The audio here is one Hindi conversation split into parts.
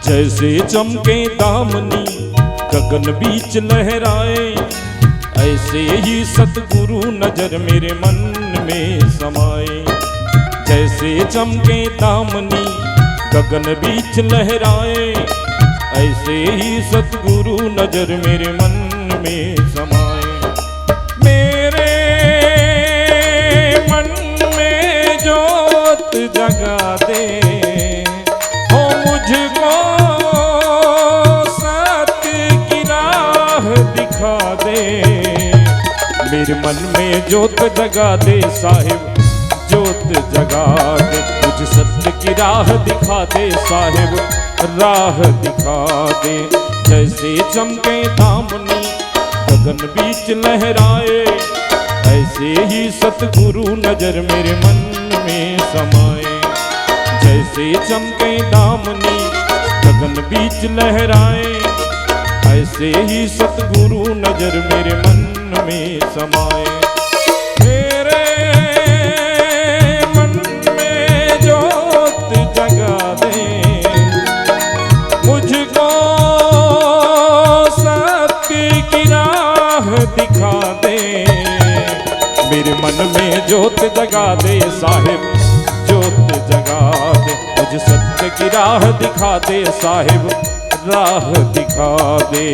जैसे चमके दामनी गगन बीच लहराए, ऐसे ही सतगुरु नजर मेरे मन में समाए। जैसे चमके दामनी गगन बीच लहराए, ऐसे ही सतगुरु नजर मेरे मन में समाए। मेरे मन में जोत जगा दे, हो मुझको सत्य की राह दिखा दे। मेरे मन में जोत जगा दे साहिब, जोत जगा दे। मुझे सत्य की राह दिखा दे साहिब, राह दिखा दे। जैसे चमके दामनी गगन बीच लहराए, ऐसे ही सतगुरु नजर मेरे मन में समाए। जैसे चमके दामनी गगन बीच लहराए, ऐसे ही सतगुरु नजर मेरे मन में समाए। मेरे मन में जोत जगा दे, मुझको सत्य की राह दिखा दे। मेरे मन में जोत जगा दे साहिब, जोत जगा दे। मुझे सत्य की राह दिखा दे साहिब, राह दिखा दे।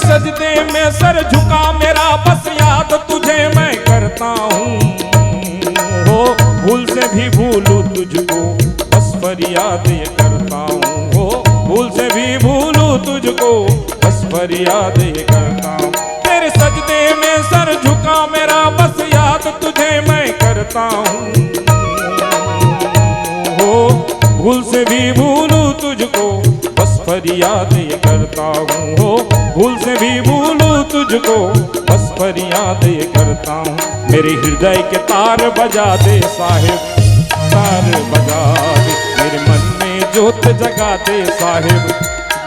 सजदे में सर झुका मेरा, बस याद तुझे मैं करता हूँ। हो भूल से भी भूलूं तुझको, बस फरियाद ये करता हूँ। हो भूल से भी भूलूं तुझको, बस फरियाद ये करता हूँ। तेरे सजदे में सर झुका मेरा, बस याद तुझे मैं करता हूँ। हो भूल से भी भूलूं तुझको, बस फरियाद ये करता हूँ। हो भूल से भी भूलूं तुझको, बस फरियाद ये करता हूँ। मेरे हृदय के तार बजा दे साहिब, तार बजा दे। मेरे मन में जोत जगा दे साहिब,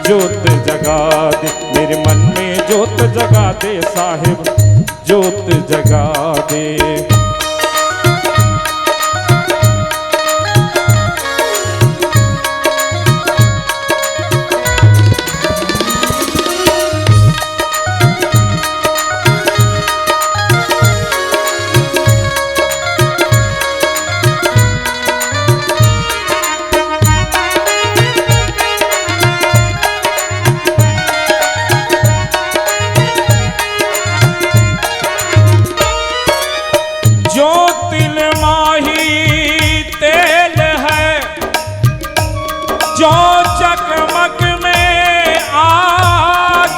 जोत जगा दे। मेरे मन में जोत जगा दे साहिब, जोत जगा दे। जो तिल माही तेल है, जो चकमक में आग,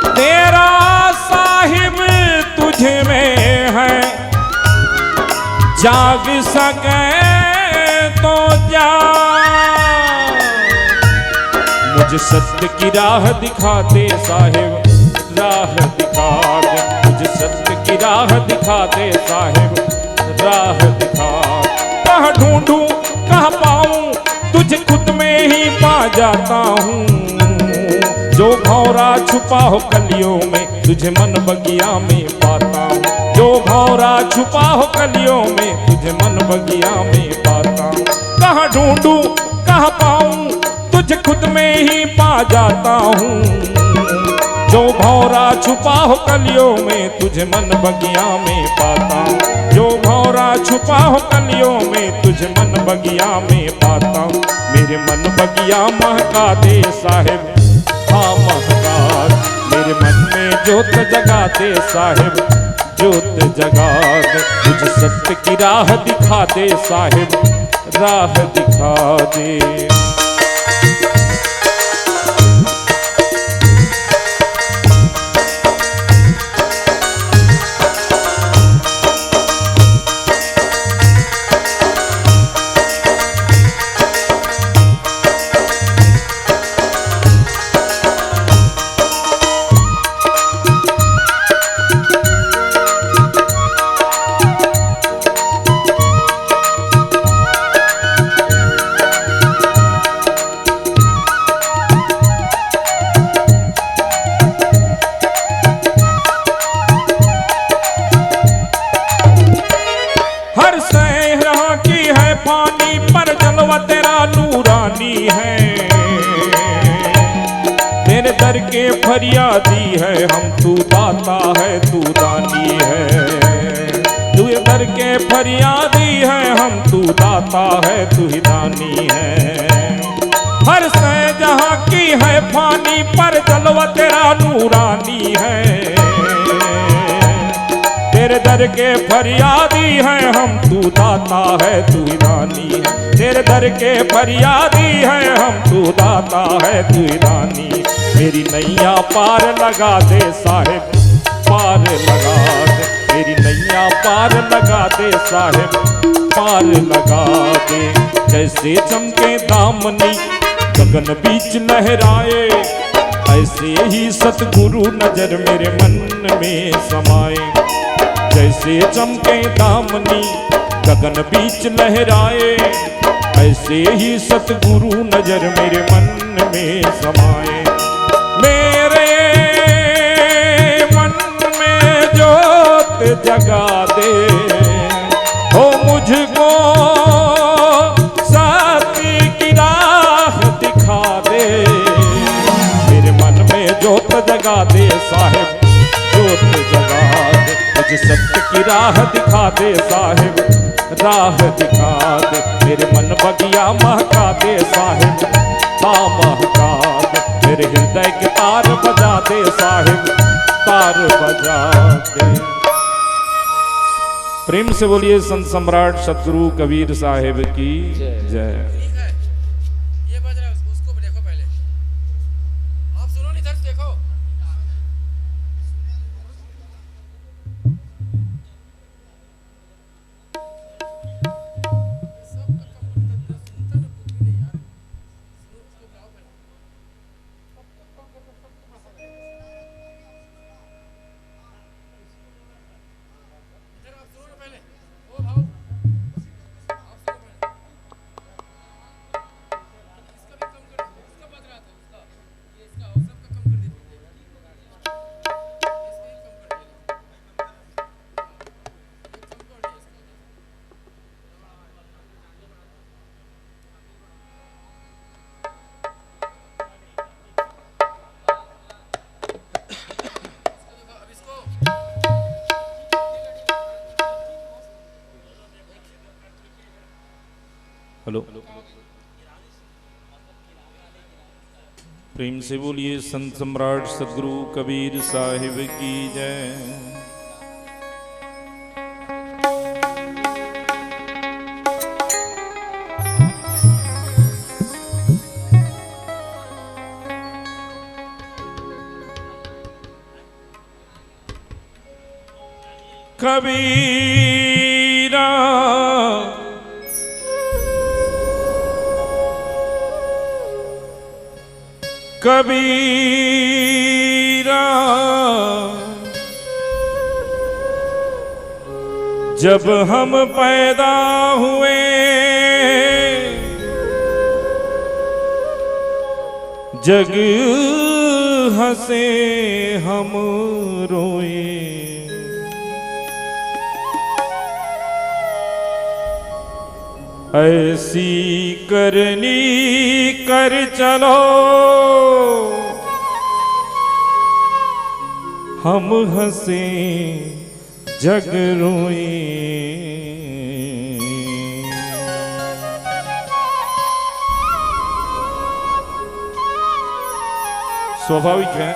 तेरा साहिब तुझ में है। जाग सके तो जाग, मुझे सत्य की राह दिखा दे साहिब, राह दिखा दे। मुझे सत्य की राह दिखा दे साहिब, राह दिखा। कहाँ ढूंढूं कहाँ पाऊं, तुझे खुद में ही पा जाता हूँ। जो भौरा छुपा हो कलियों में, तुझे मन बगिया में पाता हूँ। जो भौरा छुपा हो कलियों में, तुझे मन बगिया में पाता हूँ। कहाँ ढूंढूं कहाँ पाऊं, तुझे खुद में ही पा जाता हूँ। जो भौरा छुपा हो कलियों में, तुझे मन बगिया में पाता हूँ। जो भौरा छुपा हो कलियों में, तुझे मन बगिया में पाता हूँ। मेरे मन बगिया महका दे साहिब, हाँ महका दे। मेरे मन में जोत जगा दे साहिब, जोत जगा दे। मुझे सत्य की राह दिखा दे साहिब, राह दिखा दे। फरियादी है हम, तू दाता है तू दानी है। तू दर के फरियादी है हम, तू दाता है तू ही दानी है। हर से जहाँ की है फानी, पर जलवा तेरा नूरानी है। तेरे दर के फरियादी है हम, तू दाता है तू ही दानी है। तेरे दर के फरियादी है हम, तू दाता है तू ही दानी। मेरी नैया पार लगा दे साहिब, पार लगा दे। मेरी नैया पार लगा दे साहिब, पार लगा दे। जैसे चमके दामनी गगन बीच लहराए, ऐसे ही सतगुरु नजर मेरे मन में समाए। जैसे चमके दामनी गगन बीच लहराए, ऐसे ही सतगुरु नजर मेरे मन में समाए। मेरे मन में जोत जगा दे, हो मुझको सत्य की राह दिखा दे। मेरे मन में जोत जगा दे साहिब, जोत जगा दे। मुझे सत्य की राह दिखा दे साहिब, राह दिखा दे। मेरे मन बगिया महका दे साहिब, महका दे। मेरे हृदय के तार बजा दे साहिब, तार बजा दे। प्रेम से बोलिए संत सम्राट सतगुरु कबीर साहिब की जय। हेलो, प्रेम से बोलिए संत सम्राट सतगुरु कबीर साहिब की जय। कबीरा कबीरा जब हम पैदा हुए जग हंसे हम रोए। ऐसी करनी कर चलो हम हंसे जग रोए। स्वाभाविक है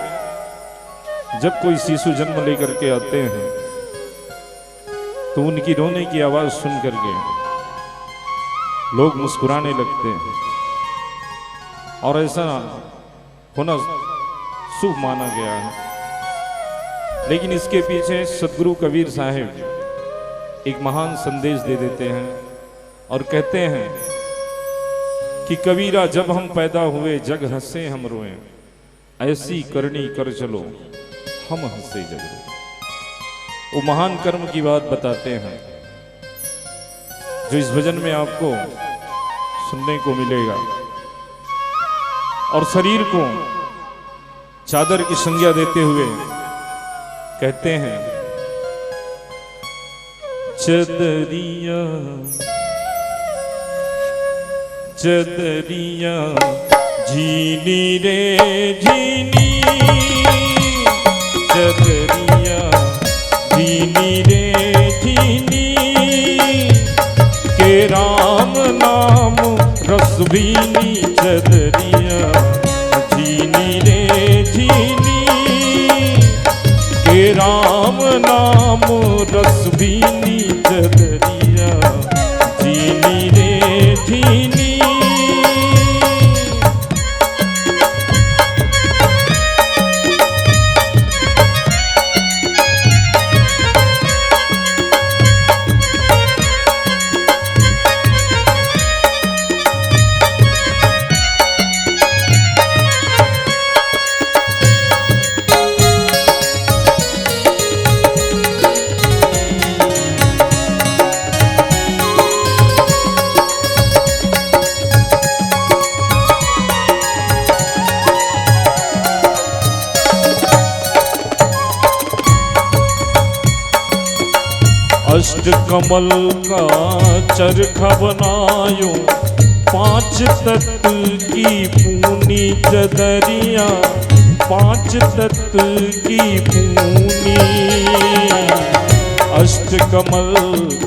जब कोई शिशु जन्म लेकर के आते हैं तो उनकी रोने की आवाज सुन करके लोग मुस्कुराने लगते हैं और ऐसा होना शुभ माना गया है। लेकिन इसके पीछे सतगुरु कबीर साहिब एक महान संदेश दे देते हैं और कहते हैं कि कबीरा जब हम पैदा हुए जग हंसे हम रोए। ऐसी करनी कर चलो हम हंसे जग रोए। वो महान कर्म की बात बताते हैं जो इस भजन में आपको सुनने को मिलेगा और शरीर को चादर की संज्ञा देते हुए कहते हैं चदरिया चदरिया झीनी रे झीनी भीनी चदरिया झीनी रे झीनी। अष्ट कमल का चरखा बनायो, 5 तत्व की पूनी चदरिया, 5 तत्व की पूनी। अष्ट कमल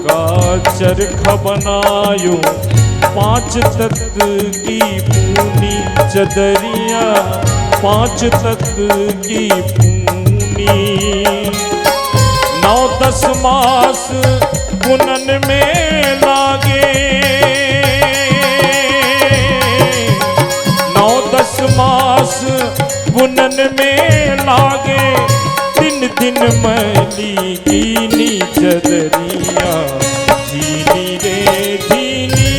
का चरखा बनायो, 5 तत्व की पूनी चदरिया, 5 तत्व की पूनी। 9-10 मास बुनन में लागे, 9-10 मास बुनन में लागे, 3 दिन मैली कीनी चदरिया झीनी रे झीनी।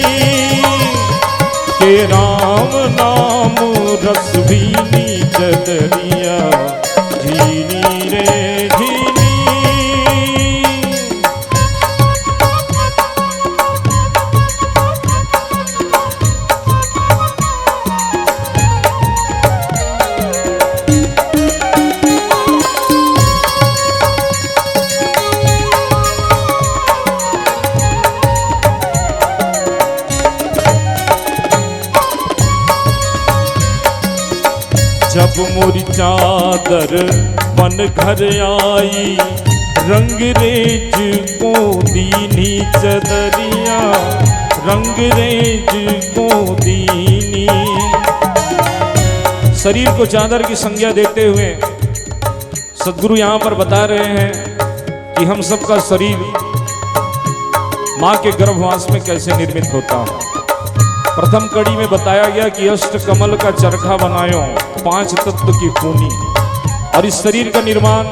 के राम नाम रस भीनी चदरिया झीनी रे झीनी। जब मोरी चादर बन घर आई, रंगरेज को दीनी चदरिया, रंगरेज को दीनी। शरीर को चादर की संज्ञा देते हुए सद्गुरु यहाँ पर बता रहे हैं कि हम सबका शरीर माँ के गर्भवास में कैसे निर्मित होता है। प्रथम कड़ी में बताया गया कि अष्ट कमल का चरखा बनायो, 5 तत्व की पूनी। और इस शरीर का निर्माण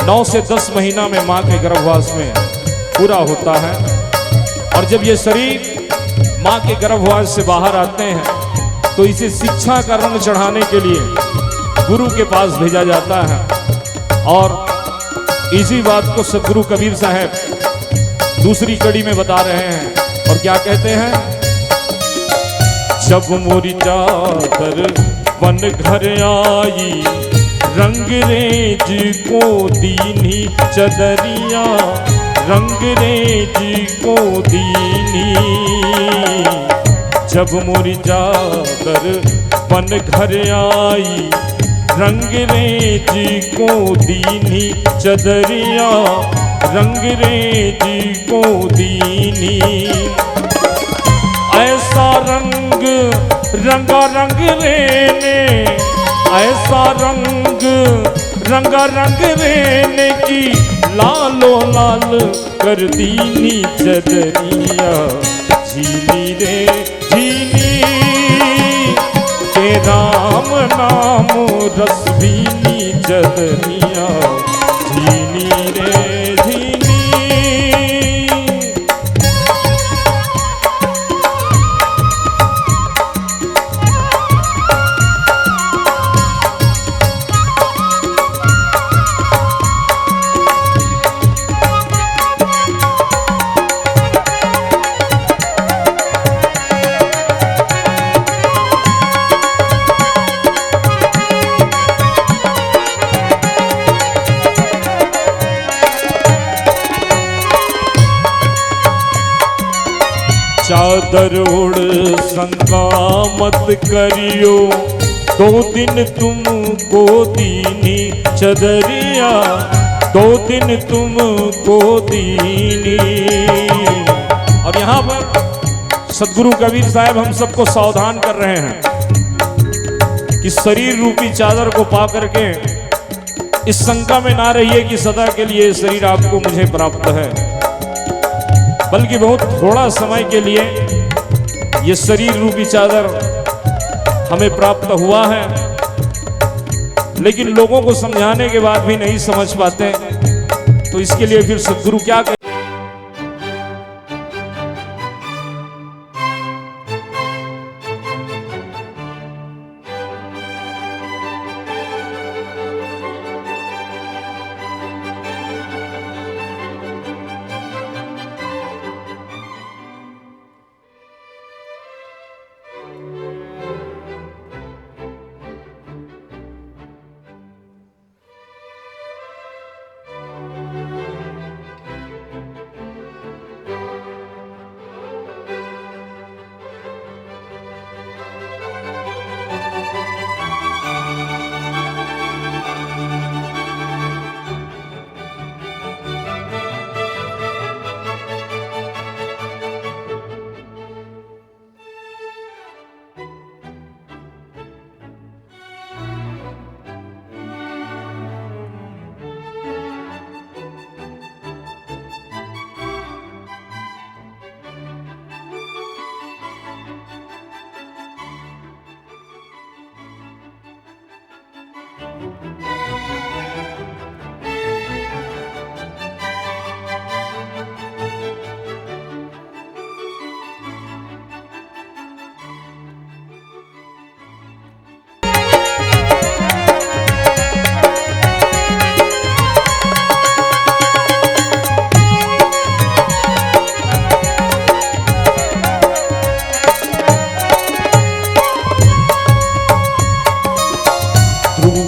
9 से 10 महीना में माँ के गर्भवास में पूरा होता है। और जब ये शरीर माँ के गर्भवास से बाहर आते हैं तो इसे शिक्षा का रंग चढ़ाने के लिए गुरु के पास भेजा जाता है। और इसी बात को सद्गुरु कबीर साहब दूसरी कड़ी में बता रहे हैं और क्या कहते हैं। जब मोरी चादर बन घर आई, रंगरेज को दीनी चदरिया, रंगरेज को दीनी। जब मोरी चादर बन घर आई, रंगरेज को दीनी चदरिया, रंगरेज को दीनी। ऐसा रंग रंगा रंग रेने, ऐसा रंग रंगा रंग रेने की लालो लाल कर दीनी चदरिया झीनी रे झीनी। के राम नाम रस भीनी चदरिया झीनी रे झीनी। चादर ओढ़ संगा मत करियो, 2 दिन तुमको दीनी चदरिया, 2 दिन तुमको दीनी। और यहाँ पर सद्गुरु कबीर साहब हम सबको सावधान कर रहे हैं कि शरीर रूपी चादर को पा करके इस शंका में ना रहिए कि सदा के लिए शरीर आपको मुझे प्राप्त है। बल्कि बहुत थोड़ा समय के लिए ये शरीर रूपी चादर हमें प्राप्त हुआ है, लेकिन लोगों को समझाने के बाद भी नहीं समझ पाते। तो इसके लिए फिर सद्गुरु क्या कहते?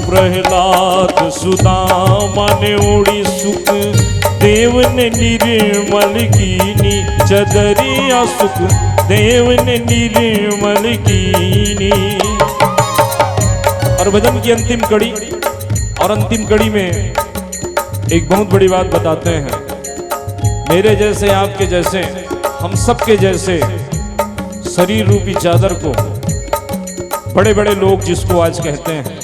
प्रहलाद सुदामा ने ओढ़ी सुख देव ने निर्मल कीनी, चदरिया सुख देव ने निर्मल कीनी। और भजन की अंतिम कड़ी, और अंतिम कड़ी में एक बहुत बड़ी बात बताते हैं। मेरे जैसे, आपके जैसे, हम सबके जैसे शरीर रूपी चादर को बड़े बड़े लोग जिसको आज कहते हैं,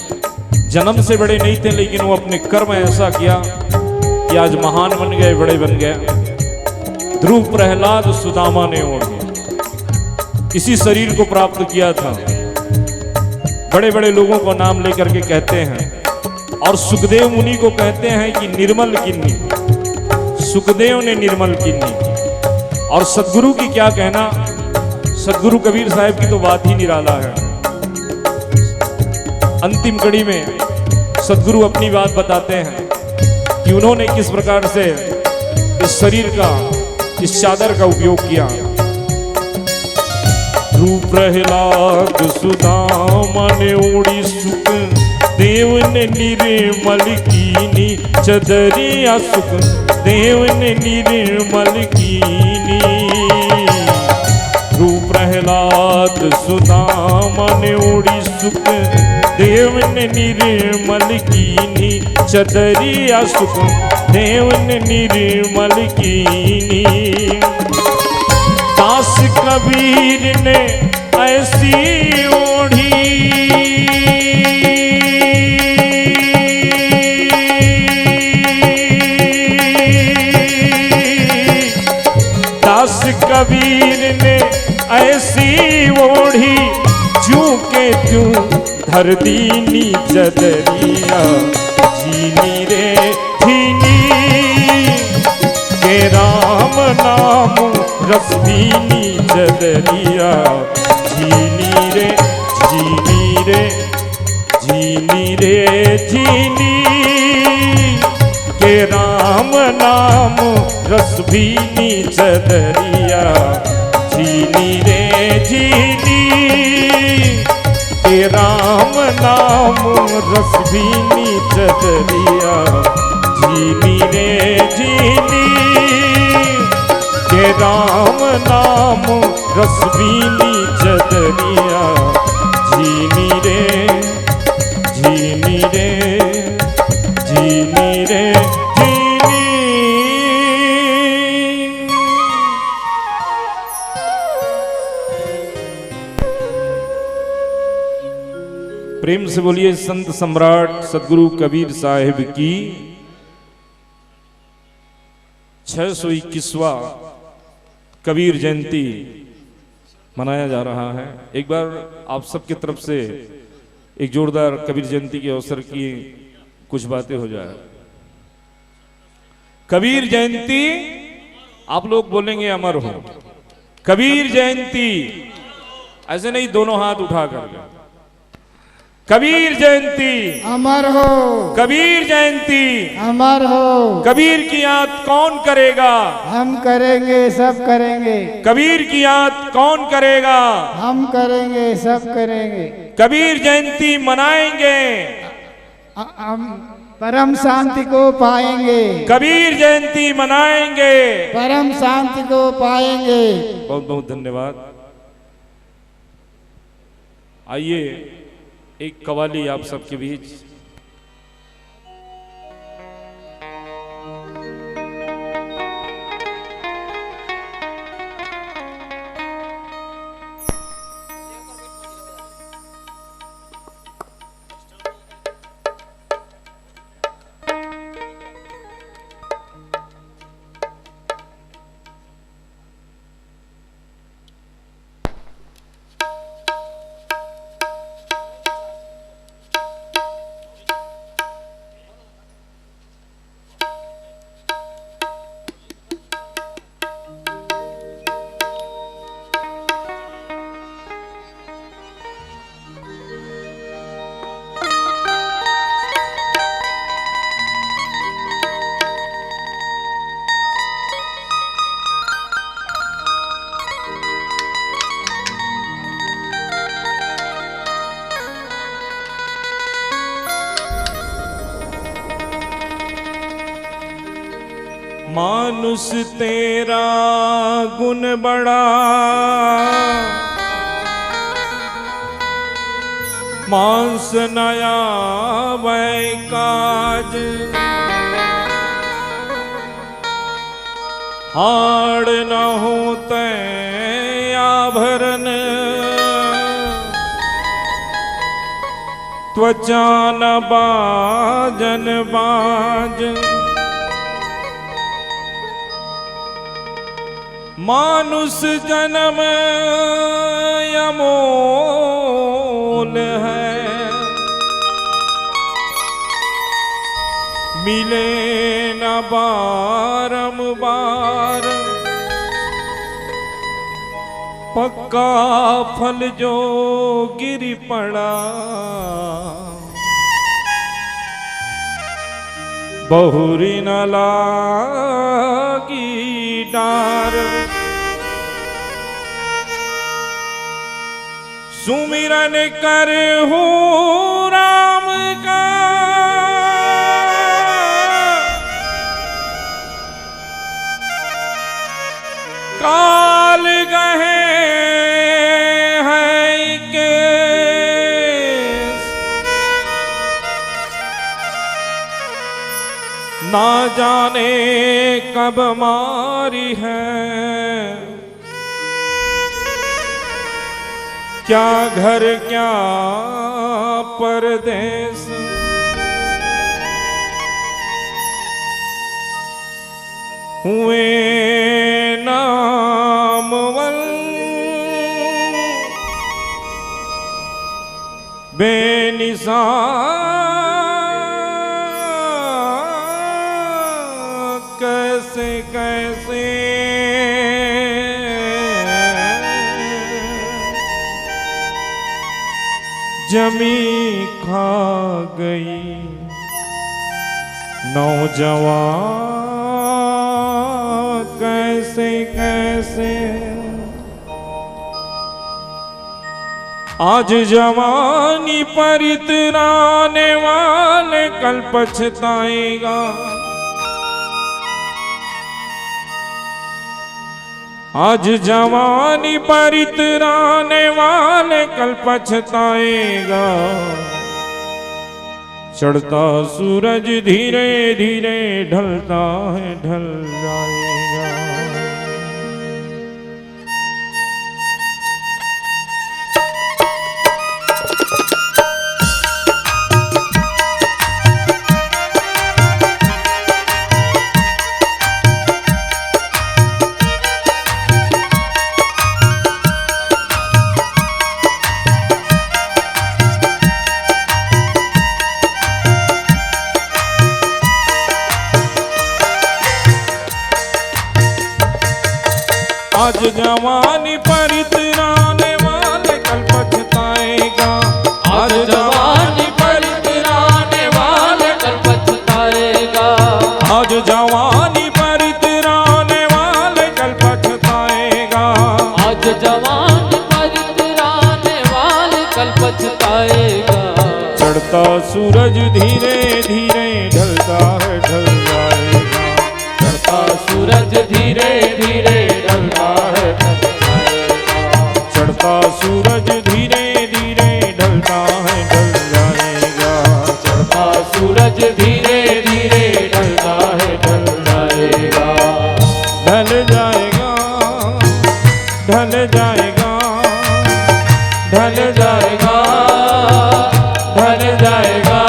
जन्म से बड़े नहीं थे, लेकिन वो अपने कर्म ऐसा किया कि आज महान बन गए, बड़े बन गए। ध्रुव प्रहलाद सुदामा ने ओढ़ इसी शरीर को प्राप्त किया था। बड़े बड़े लोगों को नाम लेकर के कहते हैं, और सुखदेव मुनि को कहते हैं कि निर्मल किन्नी, सुखदेव ने निर्मल किन्नी। और सद्गुरु की क्या कहना, सद्गुरु कबीर साहब की तो बात ही निराला है। अंतिम कड़ी में सद्गुरु अपनी बात बताते हैं कि उन्होंने किस प्रकार से इस शरीर का, इस चादर का उपयोग किया। ध्रुव प्रहलाद सुदामा ने ओढ़ी सुख देव ने निर्मल कीनी, चदरिया सुख देव ने निर्मल कीनी। ध्रुव प्रहलाद सुदामा ने ओढ़ी सुख देव ने निर्मल कीनी, चदरिया सुख देव ने निर्मल कीनी। दास कबीर ने ऐसी ओढ़ी, दास कबीर ने ऐसी ओढ़ी, जूं के त्यों धर दीनी चदरिया, जीनी रे जीनी के राम नाम रस दीनी चदरिया, जीनी रे जीनी रे जीनी रे जीनी के राम नाम रस भीनी चदरिया, जीनी रे जीनी के राम नाम रस भीनी चदरिया, जीनी रे जीनी के राम नाम रस भीनी चदरिया, जीनी रे जीनी रे जीनी रे जीनी। प्रेम से बोलिए संत सम्राट सदगुरु कबीर साहिब की 621वां कबीर जयंती मनाया जा रहा है। एक बार आप सबकी तरफ से एक जोरदार कबीर जयंती के अवसर की कुछ बातें हो जाए। कबीर जयंती आप लोग बोलेंगे अमर हो। कबीर जयंती ऐसे नहीं, दोनों हाथ उठा कर। कबीर जयंती अमर हो, कबीर जयंती अमर हो। कबीर की याद कौन करेगा? हम करेंगे, सब करेंगे। कबीर की याद कौन करेगा? हम करेंगे, सब करेंगे। कबीर जयंती मनाएंगे, हम परम शांति को पाएंगे। कबीर जयंती मनाएंगे, परम शांति को पाएंगे। बहुत बहुत धन्यवाद। आइए एक कवाली आप सबके बीच। मानुष तेरा गुण बड़ा, मांस नया वै काज। हाड़ न होते आभरण, त्वचा न बाजन बाज। मानुष जन्म अमोल है, मिले न बारंबार। पक्का फल जो गिर पड़ा, बहुरी न लागी डार। सुमिरन कर हो राम का, काल गहे हैं केस। ना जाने कब मारी है, क्या घर क्या परदेस। हुए नामवल बेनिशान, कैसे कैसे जमी खा गई नौजवान, कैसे कैसे। आज जवानी पर इतराने वाले कल पछताएगा। आज जवानी पर इतराने वाले कल पछताएगा। चढ़ता सूरज धीरे धीरे ढलता है, ढल जाएगा। आज जवानी पर इतराने वाले कल पछताएगा। आज जवानी पर इतराने वाले कल पछताएगा। आज जवानी पर इतराने वाले कल पछताएगा। आज जवानी पर इतराने वाले कल पछताएगा। चढ़ता सूरज धीरे धीरे ढलता है ढल जाएगा। चढ़ता सूरज धीरे धीरे ढलता है ढल जाएगा। चढ़ता सूरज धीरे धीरे ढलता है ढल जाएगा। चढ़ता सूरज धीरे धीरे ढलता है ढल जाएगा। ढल जाएगा ढल जाएगा ढल जाएगा ढल जाएगा।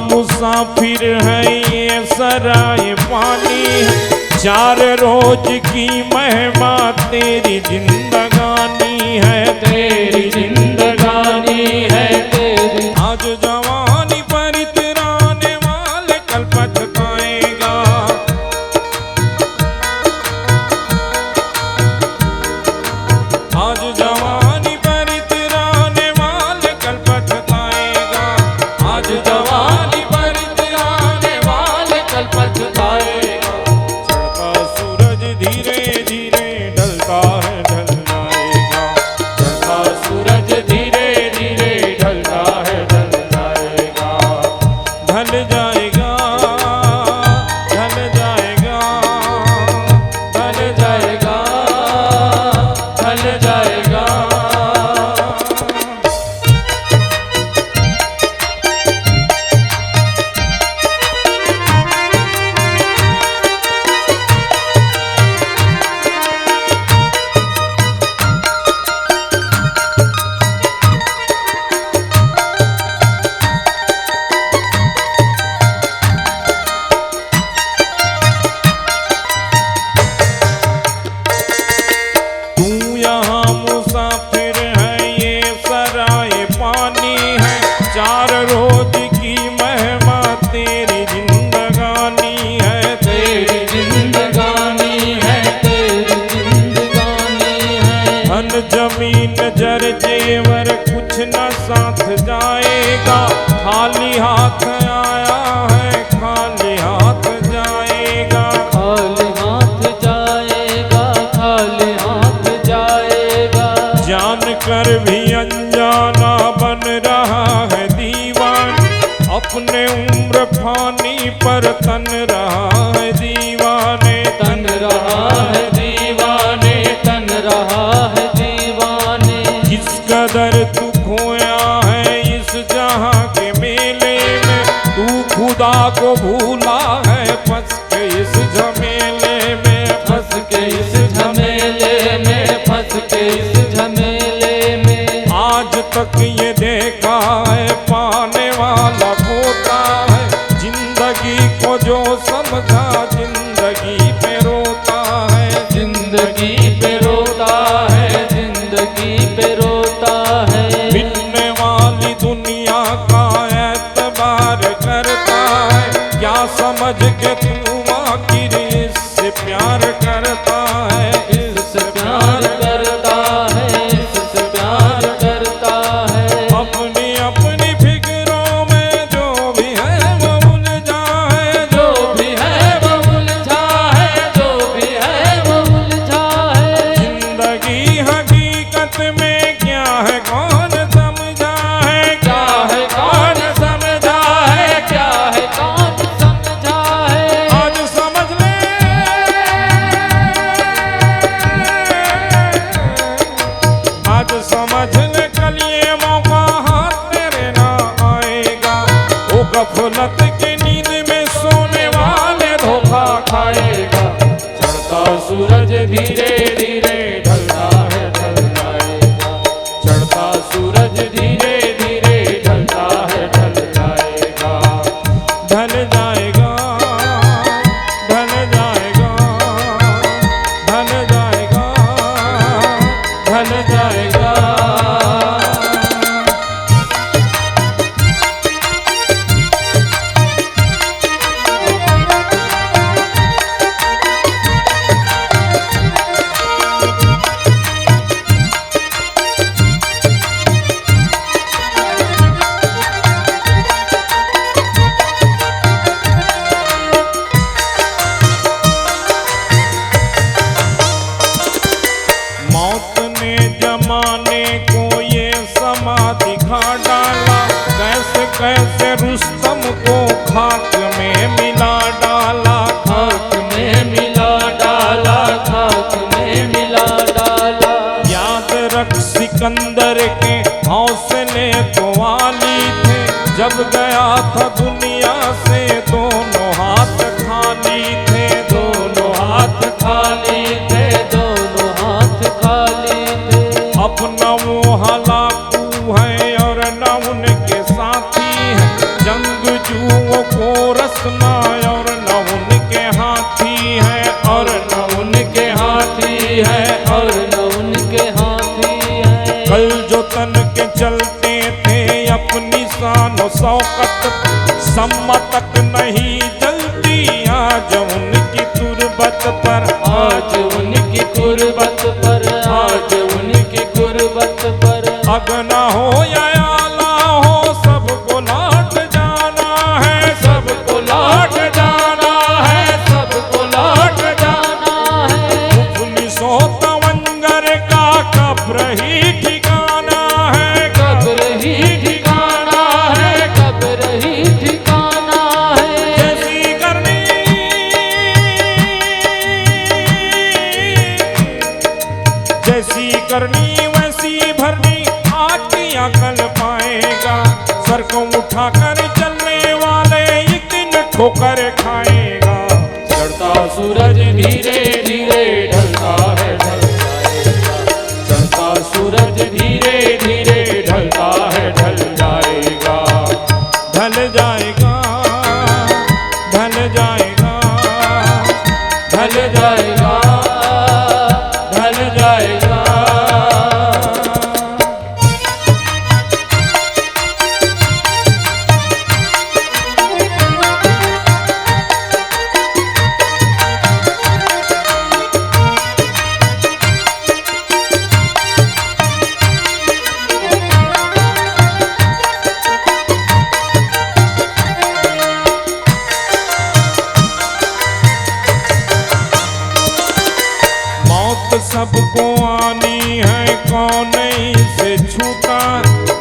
मुसाफिर है ये सराय पानी है। 4 रोज की मेहमा तेरी जिंदगानी है। तेरी जिंदगानी है तेरी। आज जवानी पर इतराने वाले कल पछताएगा। आज जवानी पर इतराने वाले कल पछताएगा। आज जवानी पर इतराने वाले कल पछताएगा। चढ़ता सूरज धीरे धीरे ढलता है ढल जाएगा। चढ़ता सूरज धीरे धीरे ढलता है ढल जाएगा। ढल जाएगा ढल जाएगा ढल जाएगा ढल जाएगा। तू यहाँ मुसाफिर है ये सराय पानी है। 4 रोज की मेहमा तेरी जिंदगानी है। तेरी जिंदगानी है तेरी जिंदगानी है। धन जमीन जर जेवर कुछ न साथ जाएगा। खाली हाथ आया है खाली हाथ जाएगा। खाली हाथ जाएगा खाली हाथ जाएगा। जान कर भी अनजाना बन रहा है दीवान। अपने उम्र फानी पर तन रहा है दीवाने। तन रहा है दीवाने तन रहा है दीवाने। किस कदर तू खोया है इस जहां के मेले में। तू खुदा को भूला है फंस के इस झमेले में। फंस के इस झमेले में फंस के इस झमेले में। आज तक ये देखा है पाने वाला खोता है। जिंदगी को जो समझा जिंदगी पे रोता है। जिंदगी पे रोता है जिंदगी पे रोता है। मिलने वाली दुनिया का एतबार करता है। क्या समझ के तू आखिर इससे प्यार करता है। इससे प्यार करता है इससे प्यार करता है। अपनी अपनी फिक्रों में जो भी है वो उलझा है। जो भी है वो उलझा है जो भी है वो उलझा है। जिंदगी हकीकत में क्या है कौन समझा है। क्या है कौन समझा है क्या है कौन समझा है। आज समझ ले आज समझ ले कल ये मौका हाथ तेरे ना आएगा। वो गफलत की नींद में सोने वाले धोखा खाएगा। चढ़ता सूरज धीरे धीरे ढलता है पर, आज उनकी कुर्बत पर, आज उनकी कुर्बत पर। अगना हो या आला हो सबको लौट जाना है, सबको लौट जाना है, सबको लौट जाना है। मुफलिसों तवंगर का कब्र ही ठिकाना है, कब्र ही ठिकाना है, कब्र ही ठिकाना है। जैसी करनी जैसी करनी वैसी भरनी, आज किया कल पाएगा। सर को उठाकर चलने वाले एक दिन ठोकर खाएगा। चढ़ता सूरज धीरे धीरे ढलता है, ढल जाएगा। चढ़ता सूरज धीरे धीरे ढलता है, ढल जाएगा। ढल जाएगा, ढल जाएगा, ढल जाएगा, ढल जाएगा। मौत सबको आनी है, कौन इसे छूटा।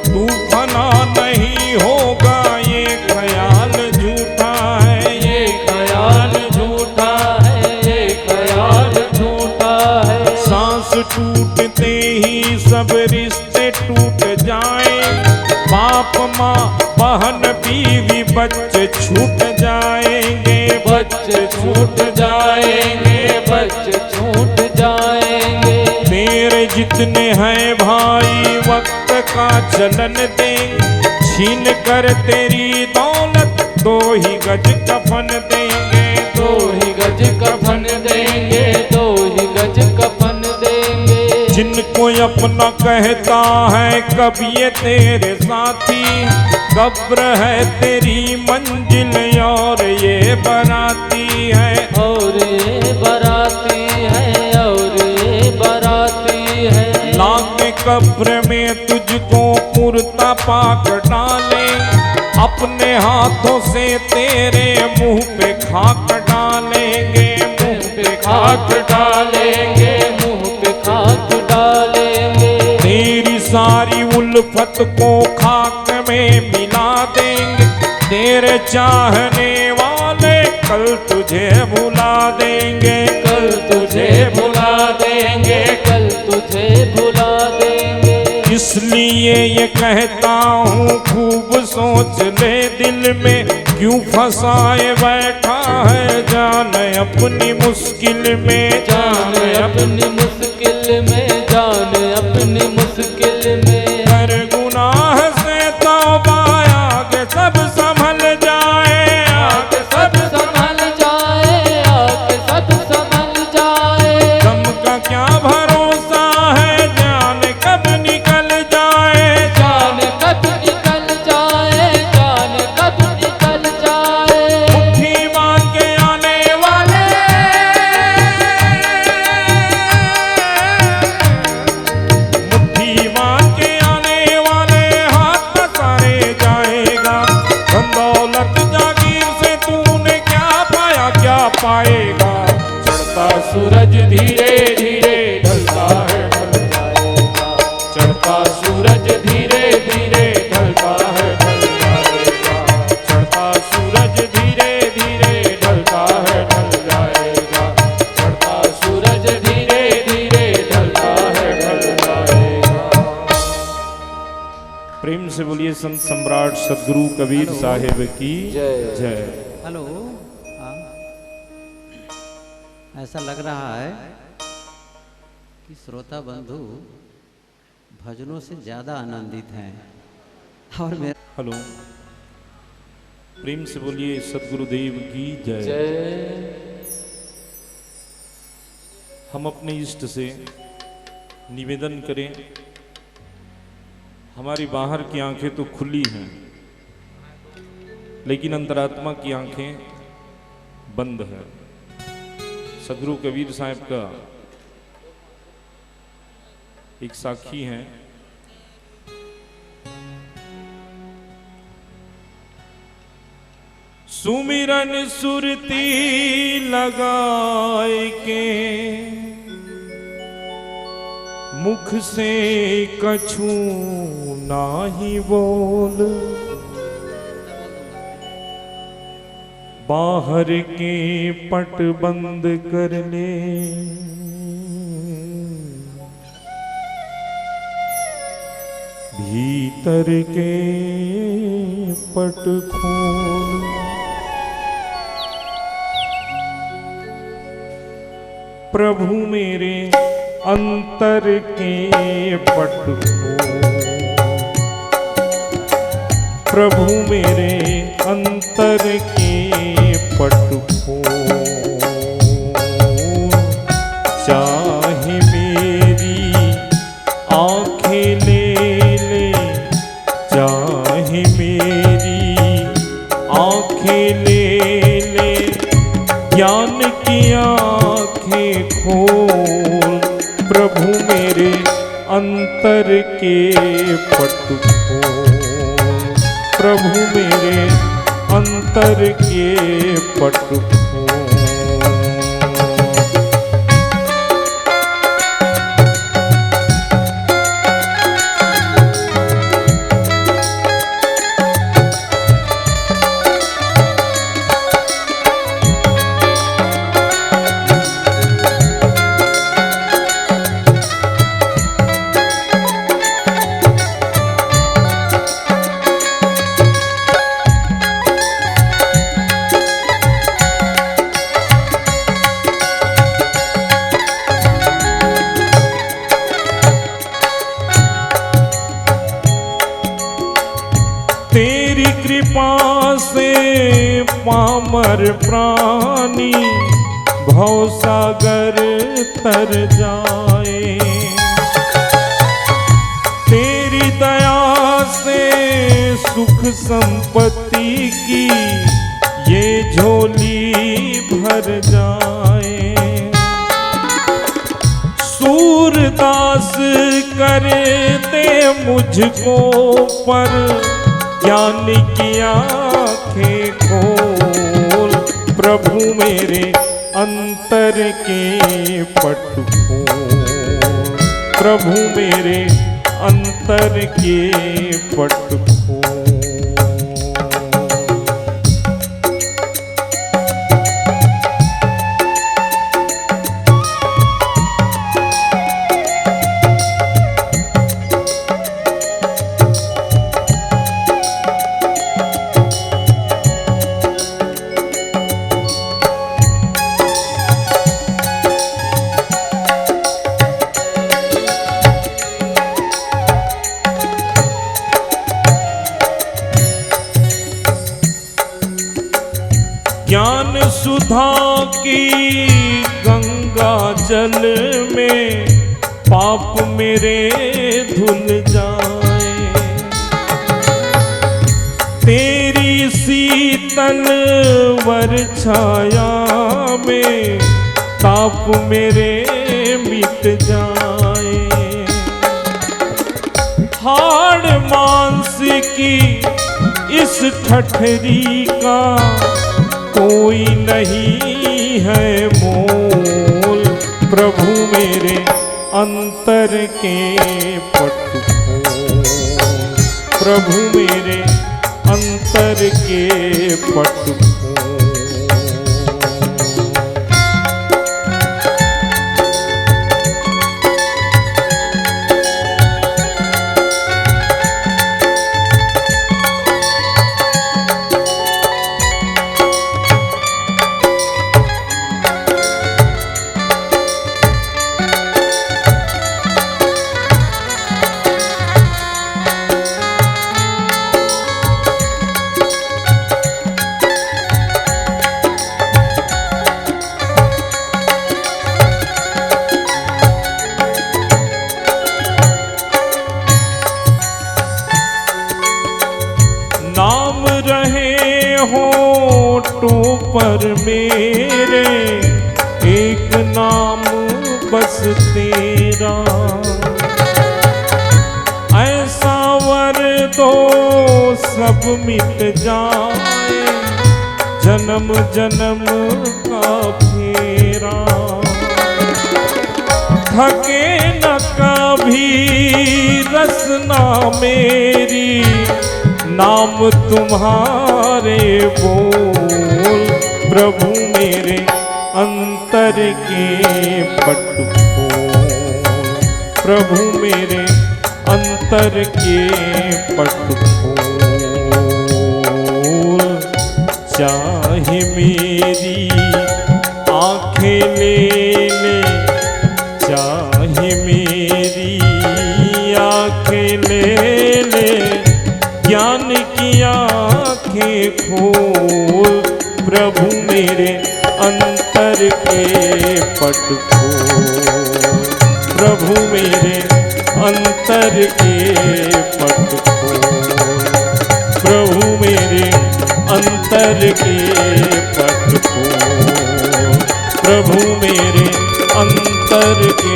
तू फना नहीं होगा, ये ख्याल झूठा है। ये ख्याल झूठा है, ये ख्याल झूठा है। सांस टूटते ही सब रिश्ते टूट जाए। बाप माँ बहन बीवी बच्चे छूट जाएंगे, बच्चे छूट जाएंगे, बच्चे छूट जाएंगे। तेरे जितने हैं भाई वक्त का चलन दे। छीन कर तेरी दौलत दो ही गज कफन देंगे, दो ही गज कफन देंगे, दो ही गज कफन देंगे। जिनको अपना कहता है कब ये तेरे साथी। कब्र है तेरी मंजिल और ये बराती है। और ये बराती है, और ये बराती है। लाके कब्र में तुझको कुर्ता पाक डाले। अपने हाथों से तेरे मुंह पे खाक डालेंगे, मुंह पे खाक डालेंगे, मुंह पे खाक डालेंगे। तेरी सारी उल्फत को खाक में मिला देंगे। तेरे चाहने वाले कल तुझे भुला देंगे, कल तुझे भुला देंगे, कल तुझे भुला देंगे। इसलिए ये कहता हूँ खूब सोच ले दिल में। क्यों फंसाए बैठा है जान अपनी मुश्किल में, जान अपनी मुश्किल में, जान अपनी मुश्किल में। कर गुनाह से तौबा आगे सब संभल जाए, आके सब संभल जाए, आके सब संभल जाए। गम का क्या भरोसा है जान कब निकल जाए। जान कब निकल जाए, जान कब निकल जाए। मुट्ठी बांध के आने वाले, मुट्ठी बांध के आने वाले हाथ पसारे जाएगा। धन दौलत जागीर से तूने क्या पाया क्या पाएगा। चढ़ता सूरज धीरे धीरे ढलता है, ढल जाएगा। चढ़ता सूरज धीरे धीरे ढलता है, ढल जाएगा। चढ़ता सूरज धीरे धीरे ढलता है, ढल जाएगा। चढ़ता सूरज धीरे धीरे ढलता है, ढल जाएगा। प्रेम से बोलिए संत सम्राट सदगुरु कबीर साहिब की जय। जय। हेलो। हाँ, ऐसा लग रहा है कि श्रोता बंधु भजनों से ज़्यादा आनंदित हैं और मेरे हेलो, प्रेम से बोलिए सदगुरुदेव की जय। जय। हम अपने इष्ट से निवेदन करें। हमारी बाहर की आंखें तो खुली हैं, लेकिन अंतरात्मा की आंखें बंद है। सदगुरु कबीर साहब का एक साखी हैं। सुमिरन सुरती लगाए के मुख से कछु नाही बोल, बाहर के पट बंद कर ले, भीतर के पट खोल। प्रभु मेरे अंतर के पट खोल, प्रभु मेरे अंतर के पट खोल। चाहे मेरी आंखें ले ले, चाहे मेरी आंखें ले ले, ज्ञान की आंखें खोल। प्रभु मेरे अंतर के पट खोल, प्रभु मेरे अंतर के पट खोल। तेरी कृपा से पामर प्राणी भवसागर तर जाए, तेरी दया से सुख संपत्ति की ये झोली भर जाए। सूरदास करते मुझको पर ज्ञान की आंखें खोल। प्रभु मेरे अंतर के पट खोल, प्रभु मेरे अंतर के पट खोल। ज्ञान सुधा की गंगा जल में पाप मेरे धुल जाए, तेरी शीतल वर छाया में ताप मेरे मिट जाए। हाड़ मांस की इस ठठरी का कोई नहीं है मोल। प्रभु मेरे अंतर के पट खोल, प्रभु मेरे अंतर के पट खोल। नाम रहे होठों पर मेरे, एक नाम बस तेरा, ऐसा वर दो सब मिट जाए, जन्म जन्म का फेरा। थके न कभी रसना मेरी, नाम तुम्हारे बोल, प्रभु मेरे अंतर के पट खोल, प्रभु मेरे अंतर के पट खोल। चाहे मेरी आंखें ले ले, चाहे मेरी आंखें ले ले, ज्ञान की आंखें खोल, प्रभु मेरे अंतर के पट खोल, प्रभु मेरे अंतर के पट खोल, प्रभु मेरे अंतर के पट खोल, प्रभु मेरे अंतर के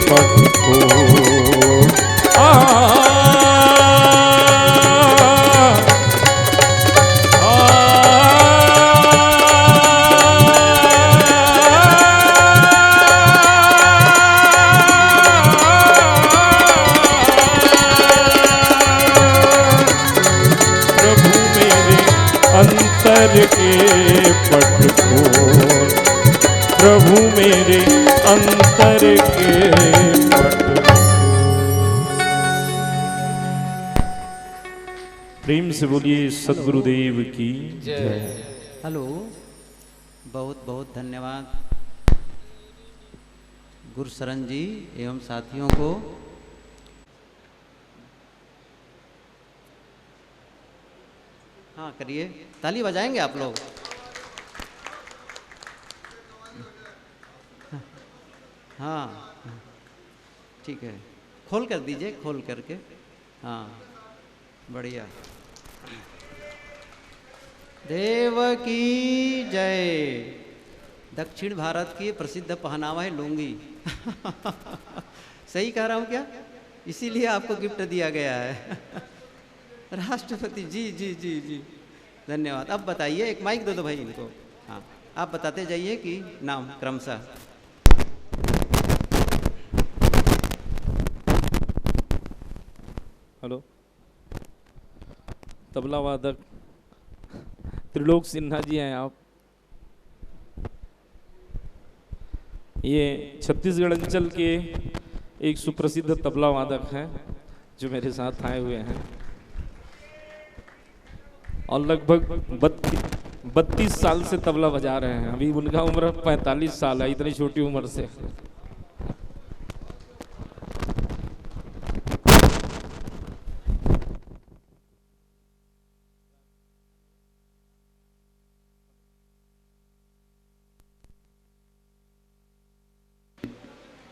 पट खोल। अंतर के पट खोल, प्रभु मेरे अंतर के पट खोल। प्रेम से बोलिए सद्गुरुदेव की जय। हेलो, बहुत बहुत धन्यवाद गुरुशरण जी एवं साथियों को। हाँ करिए, ताली बजाएंगे आप लोग। हाँ ठीक है, खोल कर दीजिए, खोल करके। हाँ बढ़िया। देव की जय। दक्षिण भारत की प्रसिद्ध पहनावा है लुंगी। सही कह रहा हूँ क्या? इसीलिए आपको गिफ्ट दिया गया है। राष्ट्रपति जी जी जी जी धन्यवाद। अब बताइए, एक माइक दो भाई इनको। हाँ आप बताते जाइए कि नाम क्रमशः। हेलो, तबला वादक त्रिलोक सिन्हा जी हैं आप। ये छत्तीसगढ़ अंचल के एक सुप्रसिद्ध तबला वादक हैं जो मेरे साथ आए हुए हैं और लगभग 32 साल से तबला बजा रहे हैं। अभी उनका उम्र 45 साल है, इतनी छोटी उम्र से।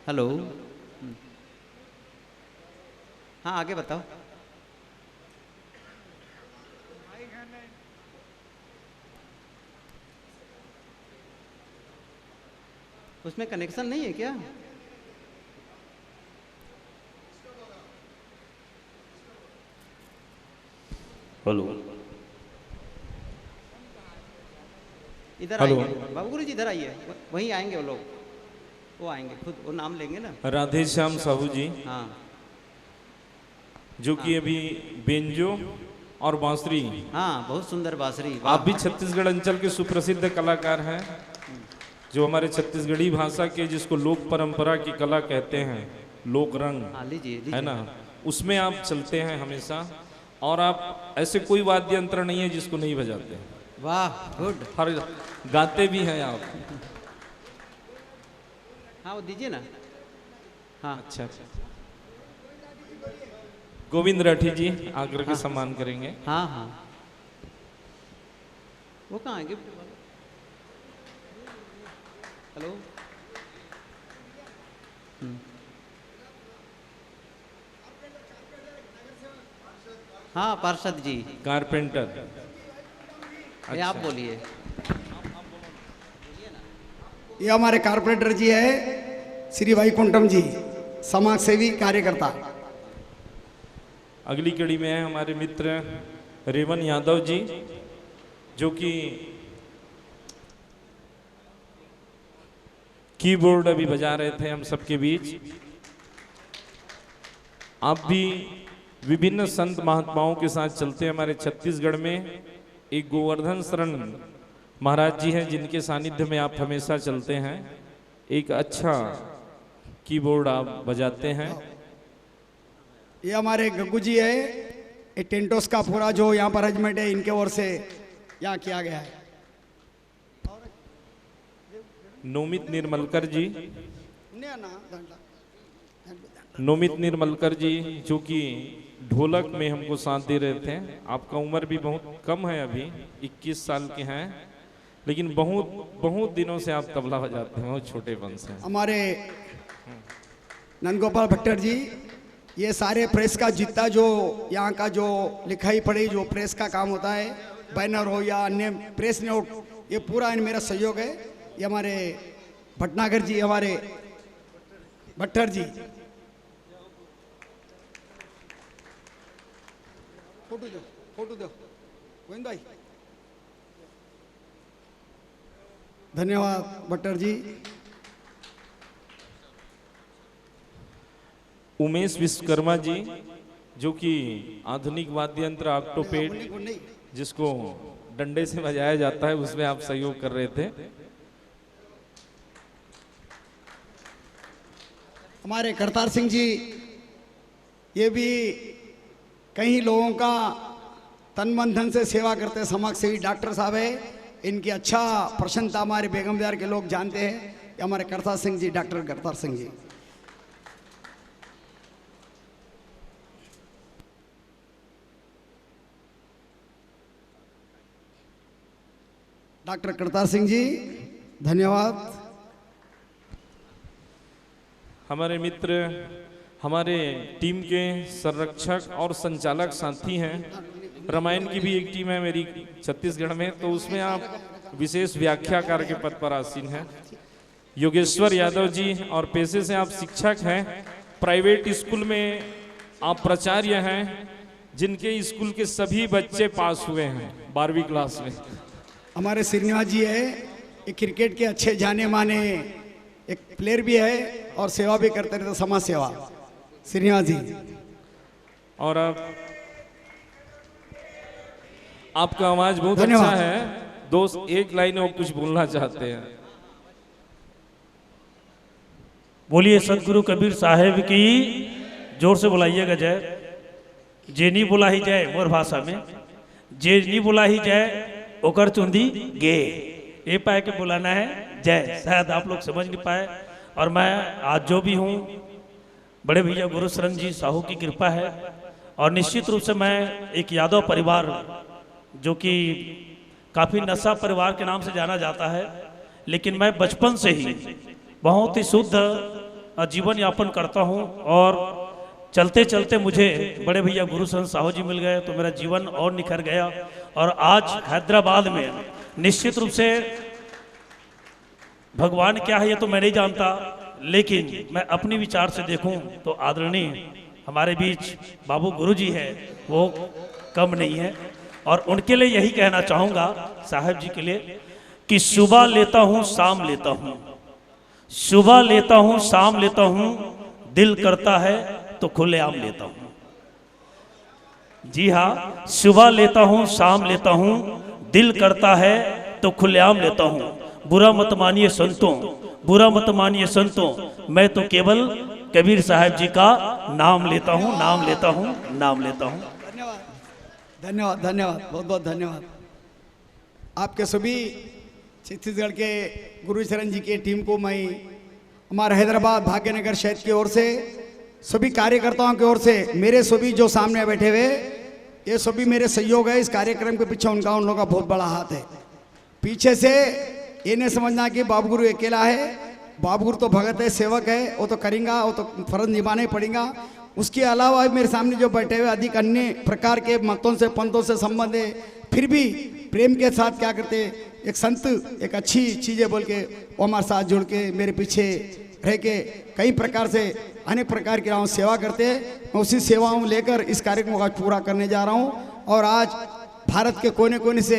हेलो, हाँ आगे बताओ। उसमें कनेक्शन नहीं है क्या? हेलो, इधर आइए बाबू गुरु जी, इधर आइए। वहीं आएंगे वो लोग, वो आएंगे खुद, वो नाम लेंगे ना। राधे श्याम साहू जी, हाँ जो कि अभी बेंजो और बांसुरी, हाँ बहुत सुंदर बांसुरी। आप भी छत्तीसगढ़ अंचल के सुप्रसिद्ध कलाकार हैं, जो हमारे छत्तीसगढ़ी भाषा के, जिसको लोक परंपरा की कला कहते हैं, लोक रंग लीजिए है ना, उसमें आप चलते हैं हमेशा। और आप ऐसे कोई वाद्य यंत्र नहीं है जिसको नहीं बजाते। वाह गुड। हर गाते भी हैं आप। हाँ वो दीजिए ना। हाँ अच्छा अच्छा। गोविंद राठी जी आकर के सम्मान करेंगे। हाँ हाँ, वो कहाँ है गिफ्ट? हेलो, हाँ पार्षद जी, कारपेंटर। अच्छा। आप बोलिए। ये हमारे कारपोरेटर जी है श्री वैकुंठम जी, समाज सेवी कार्यकर्ता। अगली कड़ी में है हमारे मित्र रेवन यादव जी, जो कि कीबोर्ड अभी बजा रहे थे हम सबके बीच। आप भी विभिन्न संत महात्माओं के साथ चलते हैं। हमारे छत्तीसगढ़ में एक गोवर्धन शरण महाराज जी हैं, जिनके सानिध्य में आप हमेशा चलते हैं। एक अच्छा कीबोर्ड आप बजाते हैं। ये हमारे गग्गू जी है, ये टेंटोस का पूरा जो यहाँ पर अरेंजमेंट है इनके ओर से यहाँ किया गया है। नोमित निर्मलकर जी, नोमित निर्मलकर जी जो कि ढोलक में हमको साथ दे रहे थे। आपका उम्र भी बहुत कम है, अभी 21 साल के हैं, लेकिन बहुत दिनों से आप तबला बजाते हैं, बहुत छोटेपन से। हमारे नंदगोपाल भट्टर जी, ये सारे प्रेस का जितना जो यहाँ का जो लिखाई पढ़ी जो प्रेस का काम होता है, बैनर हो या अन्य प्रेस नोट, ये पूरा मेरा सहयोग है। ये हमारे भटनागर जी, हमारे भट्टर जी, फोटो दो गोविंद भाई। धन्यवाद भट्टर जी। उमेश विश्वकर्मा जी, जो कि आधुनिक वाद्य यंत्र ऑक्टोपेड, जिसको डंडे से बजाया जाता है, उसमें आप सहयोग कर रहे थे। हमारे करतार सिंह जी, ये भी कई लोगों का तन मन धन से सेवा करते हैं, समाज सेवी डॉक्टर साहब है। इनकी अच्छा प्रसन्नता हमारे बेगम बाजार के लोग जानते हैं। ये हमारे करतार सिंह जी, डॉक्टर करतार सिंह जी। डॉक्टर करतार सिंह जी, धन्यवाद। हमारे मित्र, हमारे टीम के संरक्षक और संचालक साथी हैं। रामायण की भी एक टीम है मेरी छत्तीसगढ़ में, तो उसमें आप विशेष व्याख्याकार के पद पर आसीन हैं। योगेश्वर यादव जी, और पेशे से आप शिक्षक हैं। प्राइवेट स्कूल में आप प्राचार्य हैं, जिनके स्कूल के सभी बच्चे पास हुए हैं 12वीं क्लास में। हमारे श्रीनिवास जी है, एक क्रिकेट के अच्छे जाने माने एक प्लेयर भी है और सेवा भी करते रहते, समाज सेवा, श्रीनिवास जी। और आपका आवाज बहुत अच्छा है दोस्त, एक लाइन और कुछ बोलना चाहते हैं। बोलिए सतगुरु कबीर साहेब की, जोर से बुलाइएगा जय। जे नहीं बुला ही जाए मोर भाषा में, जे नहीं बुला ही जाए ओकर चुंदी गे, ये पाए के बुलाना है जय। शायद आप लोग समझ नहीं पाए। और मैं आज जो भी हूँ, बड़े भैया गुरु शरण जी साहू की कृपा है। और निश्चित रूप से मैं एक यादव परिवार, जो कि काफ़ी नशा परिवार के नाम से जाना जाता है, लेकिन मैं बचपन से ही बहुत ही शुद्ध जीवन यापन करता हूँ। और चलते चलते मुझे बड़े भैया गुरु शरण साहू जी मिल गए, तो मेरा जीवन और निखर गया। और आज हैदराबाद में निश्चित रूप से भगवान क्या है ये तो मैं नहीं जानता, लेकिन मैं अपनी विचार से देखूं तो आदरणीय हमारे बीच बाबू गुरु जी है, वो कम नहीं है। और उनके लिए यही कहना चाहूँगा साहब जी के लिए कि सुबह लेता हूँ शाम लेता हूँ, सुबह लेता हूँ शाम लेता हूँ, दिल करता है तो खुलेआम लेता हूँ। जी हाँ, सुबह लेता हूँ शाम लेता हूँ, दिल करता है तो खुलेआम लेता हूँ। बुरा मत मानिए संतों, बुरा मत मानिए संतों, मैं तो केवल कबीर साहब जी का नाम लेता हूँ, नाम लेता हूँ, नाम लेता हूँ। धन्यवाद, धन्यवाद, बहुत बहुत धन्यवाद। आपके सभी छत्तीसगढ़ के गुरु शरण जी की टीम को मैं हमारे हैदराबाद भाग्यनगर क्षेत्र की ओर से, सभी कार्यकर्ताओं की ओर से, मेरे सभी जो सामने बैठे हुए, ये सभी मेरे सहयोग है। इस कार्यक्रम के पीछे उन लोगों का बहुत बड़ा हाथ है। पीछे से ये नहीं समझना कि बाबू गुरु अकेला है। बाबू गुरु तो भगत है, सेवक है, वो तो करेंगा, वो तो फर्ज निभाना ही पड़ेगा। उसके अलावा मेरे सामने जो बैठे हुए अधिक अन्य प्रकार के मतों से पंथों से संबंध है, फिर भी प्रेम के साथ क्या करते, एक संत एक अच्छी चीज़ें बोल के वो हमारे साथ जुड़ के मेरे पीछे रह के कई प्रकार से अनेक प्रकार की सेवा करते हैं। मैं उसी सेवाओं लेकर इस कार्यक्रम को आज पूरा करने जा रहा हूँ। और आज भारत के कोने कोने से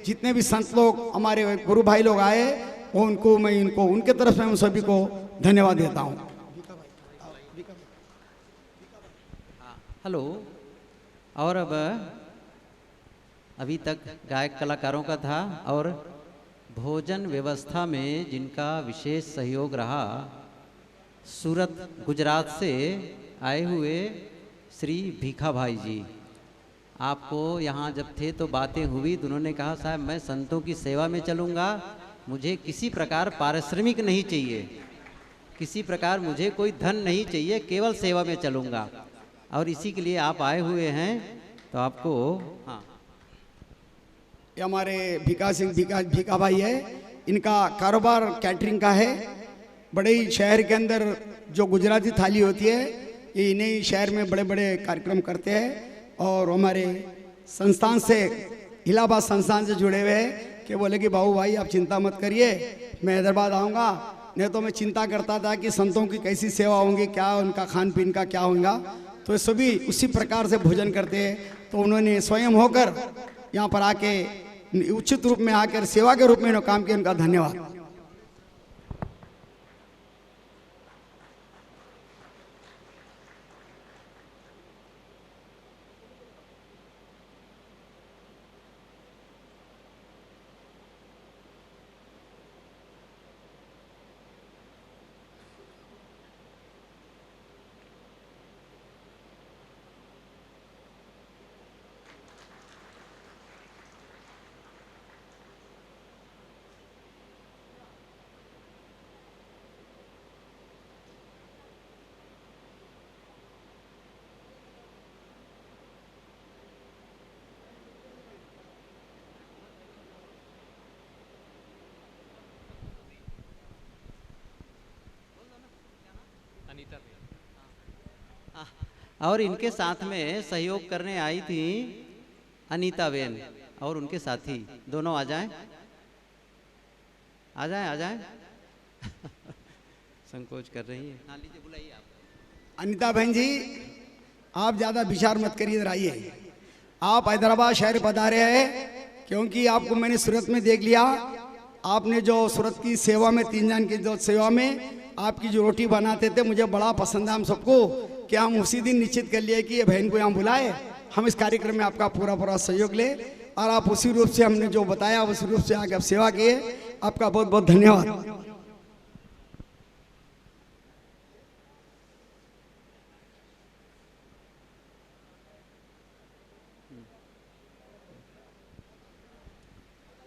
जितने भी संत लोग हमारे गुरु भाई लोग आए, वो मैं उनके तरफ से मैं सभी को धन्यवाद देता हूँ। हेलो। और अब अभी तक गायक कलाकारों का था, और भोजन व्यवस्था में जिनका विशेष सहयोग रहा, सूरत गुजरात से आए हुए श्री भीखा भाई जी। आपको यहाँ जब थे तो बातें हुई, तो उन्होंने कहा साहब मैं संतों की सेवा में चलूँगा, मुझे किसी प्रकार पारिश्रमिक नहीं चाहिए, किसी प्रकार मुझे कोई धन नहीं चाहिए, केवल सेवा में चलूँगा। और इसी के लिए आप आए हुए हैं, तो आपको हाँ, ये हमारे भीखा भाई है। इनका कारोबार कैटरिंग का है। बड़े ही शहर के अंदर जो गुजराती थाली होती है, ये इन्हीं ही शहर में बड़े बड़े कार्यक्रम करते हैं। और हमारे संस्थान से, इलाहाबाद संस्थान से जुड़े हुए हैं कि बोले कि बाबू भाई आप चिंता मत करिए, मैं हैदराबाद आऊँगा। नहीं तो मैं चिंता करता था कि संतों की कैसी सेवा होंगी, क्या उनका खान पीन का क्या होगा। तो सभी उसी प्रकार से भोजन करते हैं। तो उन्होंने स्वयं होकर यहाँ पर आके उचित रूप में आकर सेवा के रूप में इन्होंने काम किया, उनका धन्यवाद। और इनके साथ में सहयोग करने आई थी अनीता बेन और उनके साथी, दोनों आ जाएं, आ जाएं, आ जाएं। संकोच कर रही है। हाँ लीजिए, बुलाइए आप। अनीता बहन जी, आप ज़्यादा विचार मत करिए, इधर आइए। आप हैदराबाद शहर पधारे हैं क्योंकि आपको मैंने सूरत में देख लिया। आपने जो सूरत की सेवा में, 3 जन की जो सेवा में आपकी जो रोटी बनाते थे, मुझे बड़ा पसंद है हम सबको, कि हम उसी दिन निश्चित कर लिए कि ये बहन को यहाँ बुलाए, हम इस कार्यक्रम में आपका पूरा सहयोग ले। और आप उसी रूप से हमने जो बताया उसी रूप से आगे आप सेवा किए। आपका बहुत बहुत धन्यवाद।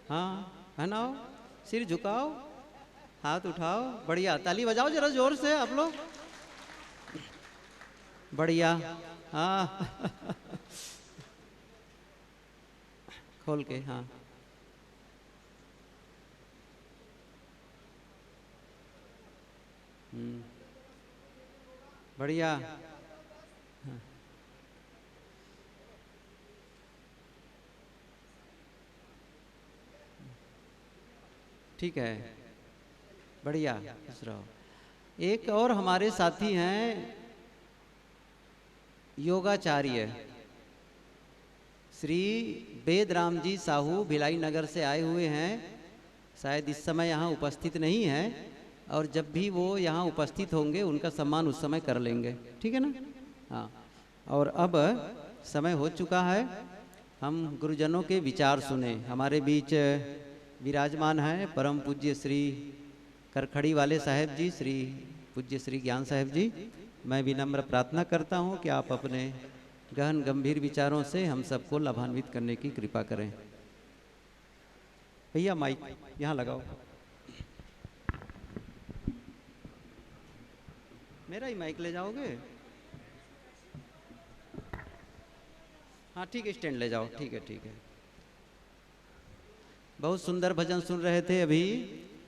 हाँ पहनाओ, सिर झुकाओ, हाथ उठाओ, बढ़िया। ताली बजाओ जरा जोर से आप लोग, बढ़िया। हाँ खोल के, हाँ बढ़िया। हाँ। ठीक है, बढ़िया। दूसरा एक और हमारे साथी हैं योगाचार्य श्री वेदराम जी साहू, भिलाई नगर से आए हुए हैं। शायद इस समय यहाँ उपस्थित नहीं हैं, और जब भी वो यहाँ उपस्थित होंगे उनका सम्मान उस समय कर लेंगे, ठीक है ना। हाँ, और अब समय हो चुका है, हम गुरुजनों के विचार सुने। हमारे बीच विराजमान हैं परम पूज्य श्री करखड़ी वाले साहेब जी, श्री पूज्य श्री ज्ञान साहेब जी। मैं विनम्र प्रार्थना करता हूं कि आप अपने गहन गंभीर विचारों से हम सबको लाभान्वित करने की कृपा करें। भैया माइक यहाँ लगाओ, मेरा ही माइक ले जाओगे? हाँ ठीक है, स्टैंड ले जाओ, ठीक है ठीक है। बहुत सुंदर भजन सुन रहे थे अभी।